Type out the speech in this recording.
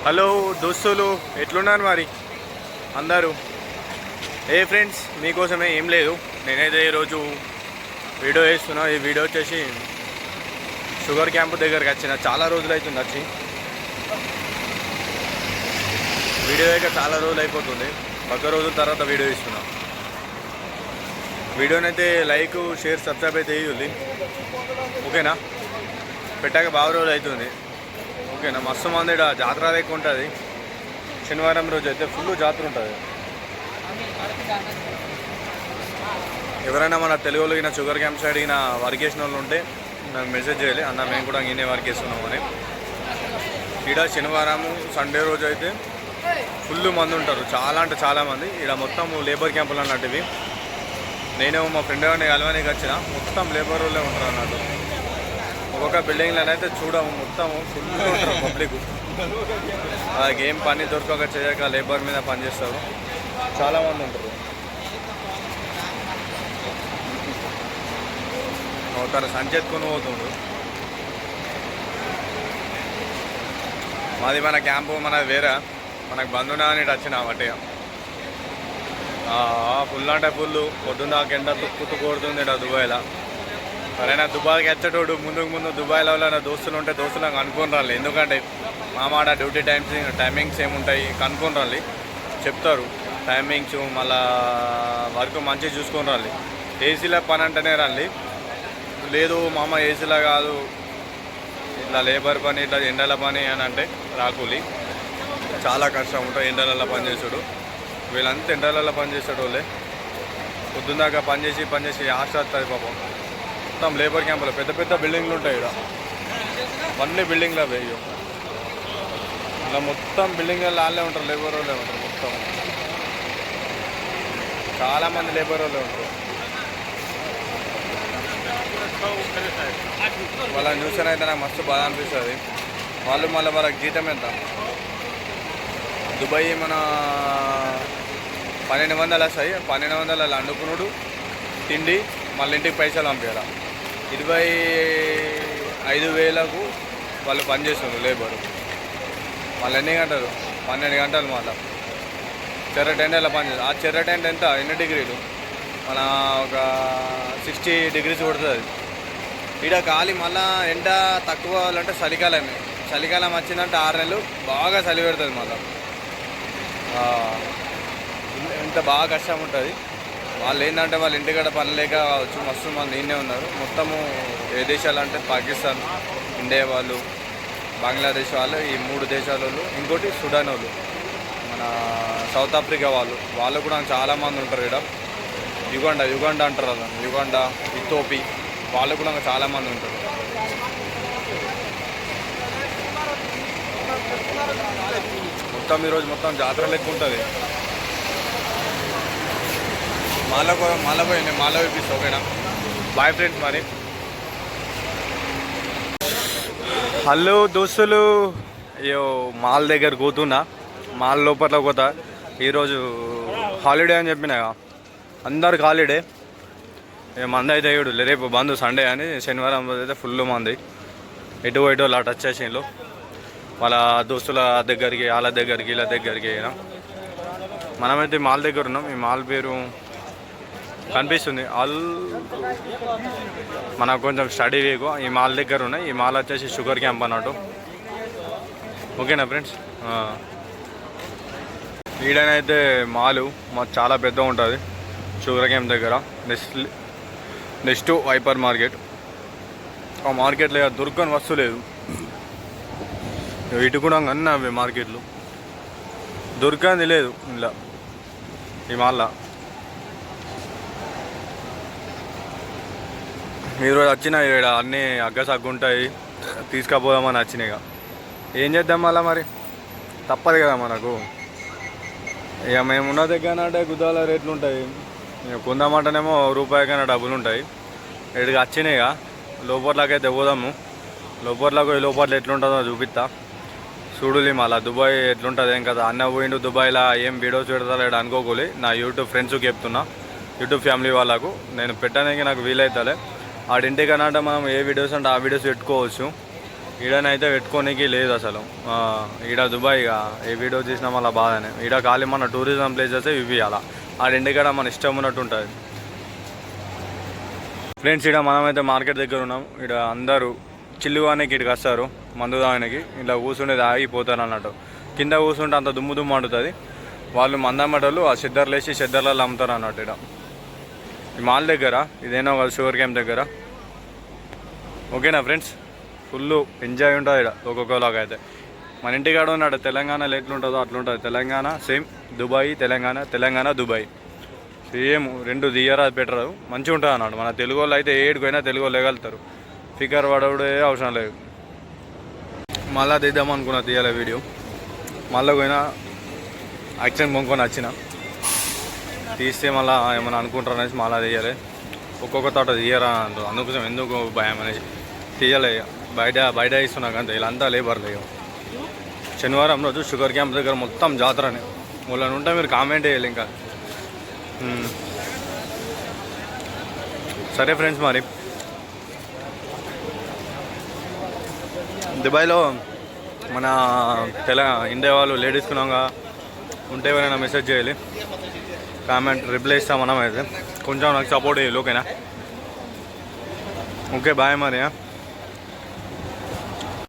Hello దోస్తులు, ఎట్లున్నారు మరి అందరూ? ఫ్రెండ్స్, మీకోసమే ఏం లేదు. నేనైతే ఈరోజు వీడియో వేస్తున్నా. ఈ వీడియో వచ్చేసి షుగర్ క్యాంప్ దగ్గరికి వచ్చిన చాలా రోజులు అవుతుంది వచ్చి. వీడియో అయితే చాలా రోజులు అయిపోతుంది. పక్క రోజుల తర్వాత వీడియో ఇస్తున్నా. వీడియోనైతే లైక్, షేర్, సబ్స్క్రైబ్ అయితే వేయాలి. ఓకేనా? పెట్టాక బాగా రోజులు అవుతుంది. ఓకేనా? మస్తు మంది జాతర ఎక్కువ ఉంటుంది. శనివారం రోజు అయితే ఫుల్ జాతర ఉంటుంది. ఎవరైనా మన తెలుగు వాళ్ళు షుగర్ క్యాంప్ సైడ్ వర్క్ చేసిన వాళ్ళు ఉంటే నాకు మెసేజ్ చేయాలి. అన్న మేము కూడా ఈయనే వర్క్ చేస్తున్నాము అని. ఇక్కడ శనివారం, సండే రోజు అయితే ఫుల్ మంది ఉంటారు. చాలా అంటే చాలా మంది. ఇక్కడ మొత్తం లేబర్ క్యాంపులు అన్నట్టు ఇవి. నేను మా ఫ్రెండ్ గారిని కలవడానికి వచ్చిన. మొత్తం లేబర్ వాళ్ళే ఉంటారు అన్నట్టు. ఒక్కొక్క బిల్డింగ్లోనైతే చూడము, మొత్తం ఫుల్ ఉంటారు పబ్లిక్. వాళ్ళకి ఏం పని దొరకక చేయక లేబర్ మీద పనిచేస్తారు. చాలామంది ఉంటారు. తను సంచెత్తుకొని పోతుండ్రు. మాది మన క్యాంపు, మనది వేరే. మనకు బంధునా అని వచ్చిన బట్టి ఫుల్ అంటే ఫుల్. పొద్దున్న ఎండ తుక్కు కొడుతుంది ఇక్కడ దుబాయ్లో. సరైనా దుబాయ్కి వచ్చేటోడు ముందు దుబాయ్లో నా దోస్తులు ఉంటే దోస్తులకు కనుక్కొని రాలి. ఎందుకంటే మా మాట డ్యూటీ టైమింగ్స్ ఏముంటాయి కనుక్కొని రాలి, చెప్తారు టైమింగ్స్. మళ్ళా వర్క్ మంచిగా చూసుకొని రాలి. ఏసీలో పని అంటేనే రాలి. లేదు మామ ఏసీలో కాదు, ఇట్లా లేబర్ పని, ఇట్లా ఎండల పని అని అంటే రాకూలి. చాలా కష్టం ఉంటుంది ఎండలలో పని చేసాడు. వీళ్ళంతా ఎండలలో పని చేసాడు వాళ్ళే. పొద్దున్నాక పనిచేసి ఆశ వస్తుంది పాపం. మొత్తం లేబర్ క్యాంపులో పెద్ద పెద్ద బిల్డింగ్లు ఉంటాయి. ఇక్కడ అన్ని బిల్డింగ్లు వేయు. ఇలా మొత్తం బిల్డింగ్లలో వాళ్ళే ఉంటారు, లేబర్ వాళ్ళే ఉంటారు. మొత్తం చాలామంది లేబర్ వాళ్ళే ఉంటారు. వాళ్ళని చూసానైతే నాకు మస్తు బాధ అనిపిస్తుంది. వాళ్ళు మళ్ళీ వాళ్ళకి జీతం ఎంత? దుబాయ్ మన 1200 వస్తాయి. 1200 వండుకున్నాడు, తిండి, మళ్ళీ ఇంటికి పైసలు పంపించాలి. 25,000కు వాళ్ళు పనిచేస్తున్నారు లేబరు. మళ్ళీ ఎన్ని గంటలు? 12 గంటలు. మళ్ళీ చెర్ర టెంట్ ఎలా పనిచేస్తుంది? ఆ చెర్ర టెంట్ ఎంత? ఎన్ని డిగ్రీలు? మన ఒక 60 డిగ్రీస్ కొడుతుంది. ఈడ గాలి మళ్ళీ ఎండ తక్కువ అంటే చలికాలమే. చలికాలం వచ్చిందంటే 6 నెలలు బాగా చలి పెడుతుంది. మళ్ళీ ఇంత బాగా కష్టం ఉంటుంది. వాళ్ళు ఏంటంటే వాళ్ళ ఇంటికాడ పని లేక కావచ్చు, మస్తు మంది ఈయనే ఉన్నారు. మొత్తము ఏ దేశాలు అంటే పాకిస్తాన్, ఇండియా వాళ్ళు, బంగ్లాదేశ్ వాళ్ళు, ఈ 3 దేశాల వాళ్ళు, ఇంకోటి సుడాన్ వాళ్ళు, మన సౌత్ ఆఫ్రికా వాళ్ళు కూడా చాలామంది ఉంటారు. ఇక్కడ యుగండా అంటారు కదా, యుగండా, ఇథోపి వాళ్ళు కూడా చాలామంది ఉంటారు. మొత్తం ఈరోజు మొత్తం జాతర లెక్క ఉంటుంది. మాలో ఇప్పిస్తా. ఓకేనా? Bye friends. మరి హలో దోస్తులు, అయ్యో మాల్ దగ్గర కూతున్నా. మాల్ లోపల పోతా. ఈరోజు హాలిడే అని చెప్పినా, అందరికి హాలిడే. మంది అయితే ఇడు రేపు బంద్ సండే అని. శనివారం రోజు అయితే ఫుల్ మంది ఎటు అలా టచ్ చేసిండ్రు. వాళ్ళ దోస్తుల దగ్గరికి, వాళ్ళ దగ్గరికి, వీళ్ళ దగ్గరికి. మనమైతే మాల్ దగ్గర ఉన్నాం. ఈ మాల్ పేరు కనిపిస్తుంది. మనకు కొంచెం స్టడీ వేగు. ఈ మాల్ దగ్గర ఉన్నాయి. ఈ మాల్ వచ్చేసి షుగర్ క్యాంప్ అన్నట్టు. ఓకేనా ఫ్రెండ్స్? ఈడనైతే మాలు చాలా పెద్దగా ఉంటుంది షుగర్ క్యాంప్ దగ్గర. నెక్స్ట్ వైపర్ మార్కెట్. ఆ మార్కెట్లో దొరకని వస్తువు లేదు. ఇటు కూడా అన్నీ అవి మార్కెట్లు. దొరకంది లేదు ఇలా ఈ మాల్లో. ఈరోజు వచ్చిన ఇక్కడ అన్నీ అగ్గసగ్గు ఉంటాయి, తీసుకుపోదామని వచ్చినాయిగా. ఏం చేద్దాం మళ్ళీ? మరి తప్పదు కదా మనకు. ఇక మేము ఉన్న దగ్గర అంటే గుద్దాల రేట్లు ఉంటాయి. ఇక కొందామంటేనేమో రూపాయికైనా డబ్బులు ఉంటాయి. ఇక్కడికి వచ్చినాయిగా. లోపట్లకైతే పోదాము. లోపట్ల ఎట్లుంటుందో చూపిస్తా. చూడులి మళ్ళీ దుబాయ్ ఎట్లుంటుంది ఏం కదా. అన్న పోయిండు దుబాయ్లో, ఏం వీడియోస్ పెడతాడు అనుకోకూలి. నా యూట్యూబ్ ఫ్రెండ్స్కి చెప్తున్నా, యూట్యూబ్ ఫ్యామిలీ వాళ్ళకు నేను పెట్టడానికి నాకు వీలవుతుంది. ఆడింటికన్నా అంటే మనం ఏ వీడియోస్ అంటే ఆ వీడియోస్ పెట్టుకోవచ్చు. ఈడనైతే పెట్టుకోనికి లేదు అసలు. ఈడ దుబాయ్ ఇక ఏ వీడియో తీసినా మళ్ళీ బాధనే. ఈడ ఖాళీ మన టూరిజం ప్లేసెస్ ఇవి అలా ఆడింటికాడ మన ఇష్టం ఉన్నట్టు ఉంటుంది. ఫ్రెండ్స్ ఈడ మనమైతే మార్కెట్ దగ్గర ఉన్నాం. ఈడ అందరూ చిల్లుగానికి ఇక్కడికి వస్తారు, మందు తాగడానికి. ఇలా కూర్చుండేది ఆగిపోతారు అన్నట్టు. కింద కూర్చుంటే అంత దుమ్ము దుమ్ము అంటుతుంది. వాళ్ళు మందమ్మటలు ఆ సిద్దర్లు వేసి సిద్దర్లలో అమ్ముతారు అన్నట్టు. ఇక్కడ ఈ మాల్ దగ్గర ఇదేనో కాదు, షుగర్ క్యాంప్ దగ్గర. ఓకేనా ఫ్రెండ్స్, ఫుల్ ఎంజాయ్ ఉంటుంది ఇక్కడ ఒక్కొక్కలాగా. అయితే మన ఇంటికాడ ఉన్నాడు తెలంగాణలో ఎట్లుంటుందో అట్లుంటుంది. Telangana same, Dubai Telangana, Telangana Dubai same. రెండు దియరా పెట్టరు, మంచిగా ఉంటుంది అన్నాడు. మన తెలుగు వాళ్ళు అయితే ఏడుకైనా తెలుగు వాళ్ళు లేగలుగుతారు, ఫికర్ పడవుడే అవసరం లేదు. మళ్ళీ తీద్దాం అనుకున్నా, తీయాలి వీడియో. మళ్ళీ పోయినా యాక్షన్ పొంకొని వచ్చిన తీస్తే మళ్ళీ ఏమైనా అనుకుంటారు అనేసి మళ్ళీ తీయాలి. ఒక్కొక్క తోట తీయరా అంటారు, అందుకోసం ఎందుకు భయం అనేసి తీయాలి. బయట ఇస్తున్నాక అంతే, వీళ్ళంతా లేబర్ లేవు. శనివారం రోజు షుగర్ క్యాంప్ దగ్గర మొత్తం జాతరనే. వాళ్ళని ఉంటే మీరు కామెంట్ చేయాలి ఇంకా. సరే ఫ్రెండ్స్, మరి దుబాయ్లో మన ఇండియా వాళ్ళు లేడీస్ కున్నాగా ఉంటే ఎవరైనా మెసేజ్ చేయాలి, కామెంట్ రిప్లై ఇస్తాం. మనం అయితే కొంచెం నాకు సపోర్ట్ చేయాలి. ఓకేనా? ఓకే, బాయ్ మరి.